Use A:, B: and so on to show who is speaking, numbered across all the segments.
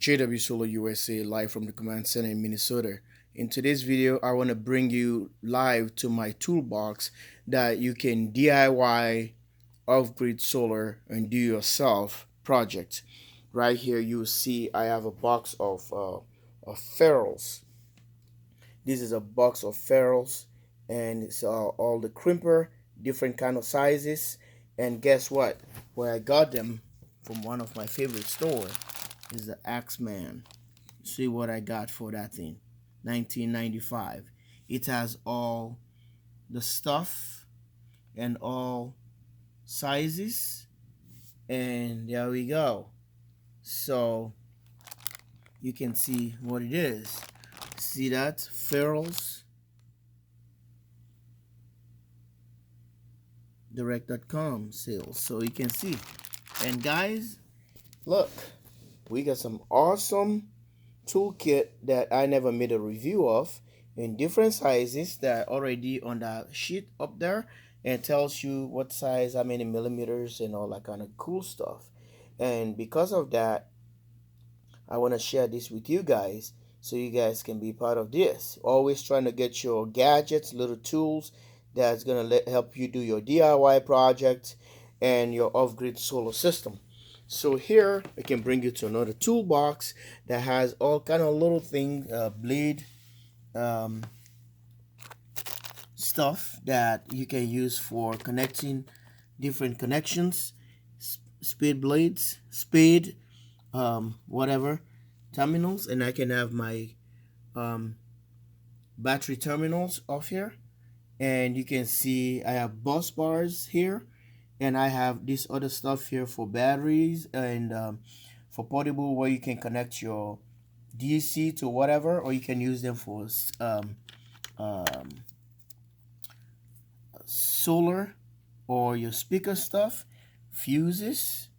A: JW Solar USA live from the command center in Minnesota. In today's video, I want to bring you live to my toolbox that you can DIY off-grid solar and do yourself project. Right here, you see I have a box of ferrules. This is a box of ferrules, and it's all the crimper, different kind of sizes. And guess what? Where I got them from one of my favorite stores is the Axeman. See what I got for that thing. 1995. It has all the stuff and all sizes, and there we go. So you can see what it is. See that? Ferrules direct.com sales. So you can see. And guys, look, we got some awesome toolkit that I never made a review of in different sizes that are already on the sheet up there, and tells you what size, how many millimeters, and all that kind of cool stuff. And because of that, I want to share this with you guys so you guys can be part of this. Always trying to get your gadgets, little tools that's going to help you do your DIY project and your off-grid solar system. So here I can bring you to another toolbox that has all kind of little things, blade stuff that you can use for connecting different connections, spade blades, spade, whatever, terminals. And I can have my battery terminals off here, and you can see I have bus bars here, and I have this other stuff here for batteries and for portable, where you can connect your DC to whatever, or you can use them for solar or your speaker stuff, fuses.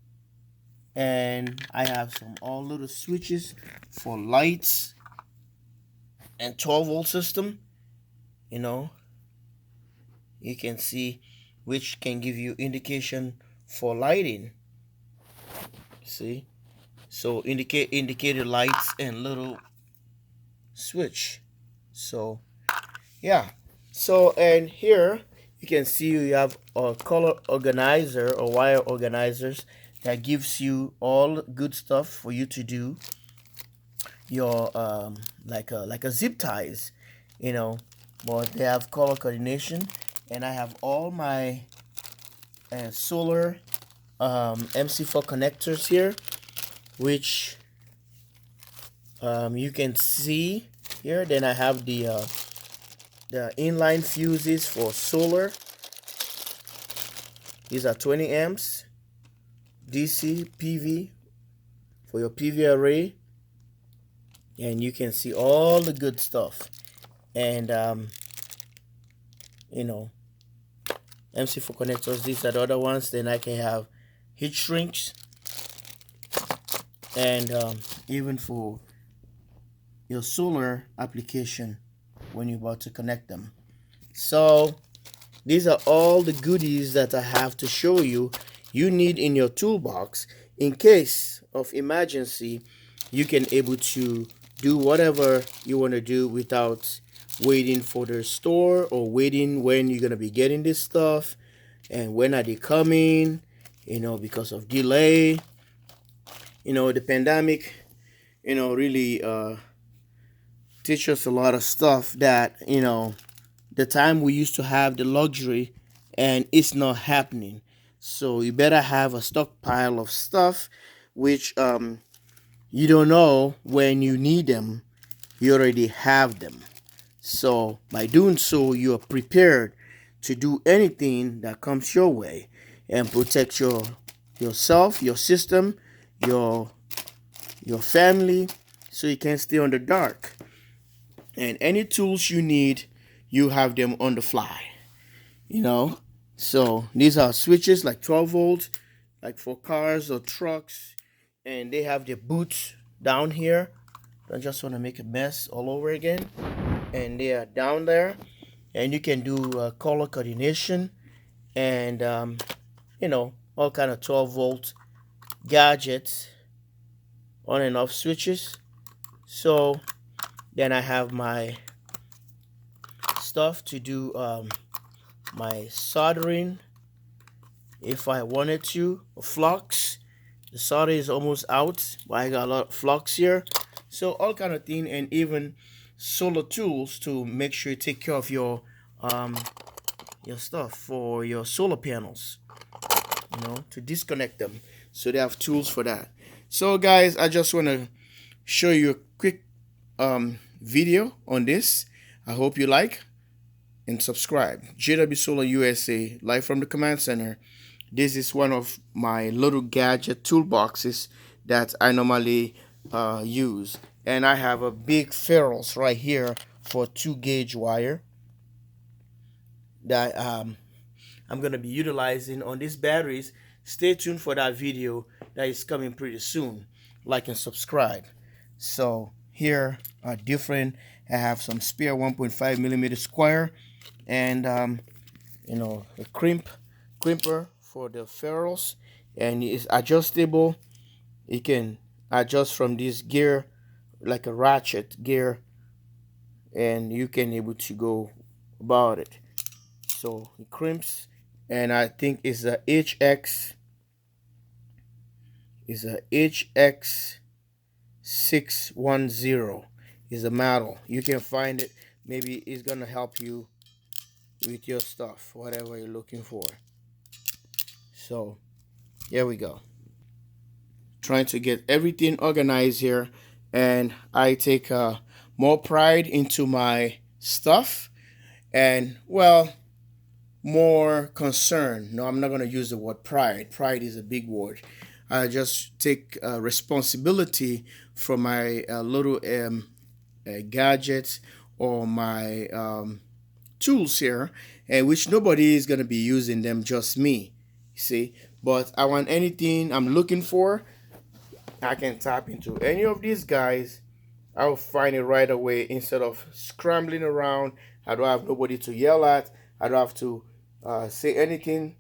A: And I have some all little switches for lights and 12-volt system. You can see which can give you indication for lighting. See, so indicator lights and little switch. So yeah, so and here you can see you have a color organizer or wire organizers that gives you all good stuff for you to do your like a zip ties, but they have color coordination. And I have all my solar MC4 connectors here, which you can see here. Then I have the inline fuses for solar. These are 20 amps DC PV for your PV array, and you can see all the good stuff. And MC4 connectors, these are the other ones. Then I can have heat shrinks, and even for your solar application when you're about to connect them. So these are all the goodies that I have to show you need in your toolbox in case of emergency. You can able to do whatever you want to do without waiting for the store, or waiting when you're going to be getting this stuff and when are they coming, because of delay. The pandemic really teach us a lot of stuff that the time we used to have the luxury, and it's not happening. So you better have a stockpile of stuff which you don't know when you need them. You already have them. So by doing so, you are prepared to do anything that comes your way and protect yourself, your system, your family, so you can stay on the dark. And any tools you need, you have them on the fly. So these are switches like 12 volts, like for cars or trucks, and they have the boots down here. I just want to make a mess all over again. And they are down there, and you can do color coordination and all kind of 12-volt gadgets on and off switches. So then I have my stuff to do my soldering if I wanted to. Flux, the solder is almost out, but I got a lot of flux here. So all kind of thing, and even solar tools to make sure you take care of your stuff for your solar panels, to disconnect them. So they have tools for that. So guys, I just want to show you a quick video on this. I hope you like and subscribe. JW Solar USA, live from the command center. This is one of my little gadget toolboxes that I normally use, and I have a big ferrules right here for 2-gauge wire that I'm gonna be utilizing on these batteries. Stay tuned for that video that is coming pretty soon. Like and subscribe. So here are different. I have some spare 1.5 millimeter square, and a crimper for the ferrules, and it's adjustable. You can adjust from this gear like a ratchet gear, and you can able to go about it. So it crimps, and I think it's a HX 610 is a model. You can find it. Maybe it's gonna help you with your stuff, whatever you're looking for. So here we go. Trying to get everything organized here, and I take more pride into my stuff, and well, more concern. No, I'm not going to use the word pride. Pride is a big word. I just take responsibility for my little gadgets or my tools here, and which nobody is going to be using them, just me. See, but I want anything I'm looking for, I can tap into any of these guys. I'll find it right away instead of scrambling around. I don't have nobody to yell at. I don't have to say anything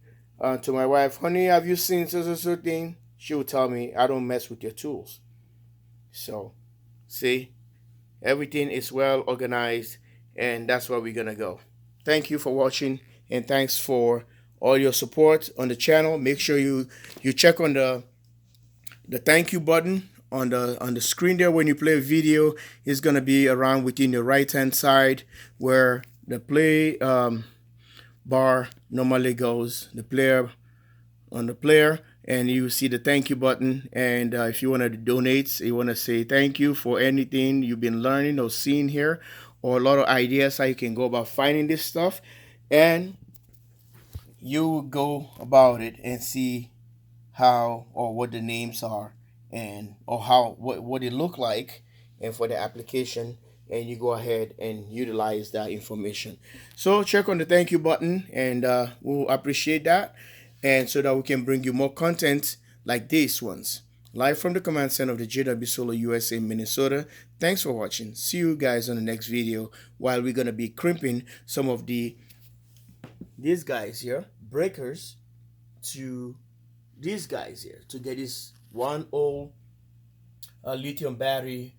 A: to my wife. Honey, have you seen so thing? She will tell me, I don't mess with your tools. So, see, everything is well organized, and that's where we're gonna go. Thank you for watching, and thanks for all your support on the channel. Make sure you check on the thank you button on the screen there. When you play a video, it's gonna be around within the right hand side where the play bar normally goes, the player on the player, and you see the thank you button. And if you want to donate, you want to say thank you for anything you've been learning or seeing here, or a lot of ideas how you can go about finding this stuff, and you go about it and see how or what the names are, and or how what it look like, and for the application, and you go ahead and utilize that information. So check on the thank you button, and we'll appreciate that, and so that we can bring you more content like these ones, live from the command center of the JW Solar USA, Minnesota. Thanks for watching. See you guys on the next video, while we're gonna be crimping some of these guys here, breakers, to these guys here, to get this one old lithium battery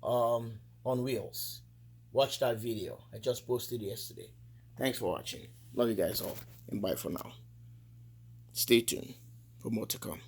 A: on wheels. Watch that video. I just posted yesterday. Thanks for watching. Love you guys all, and bye for now. Stay tuned for more to come.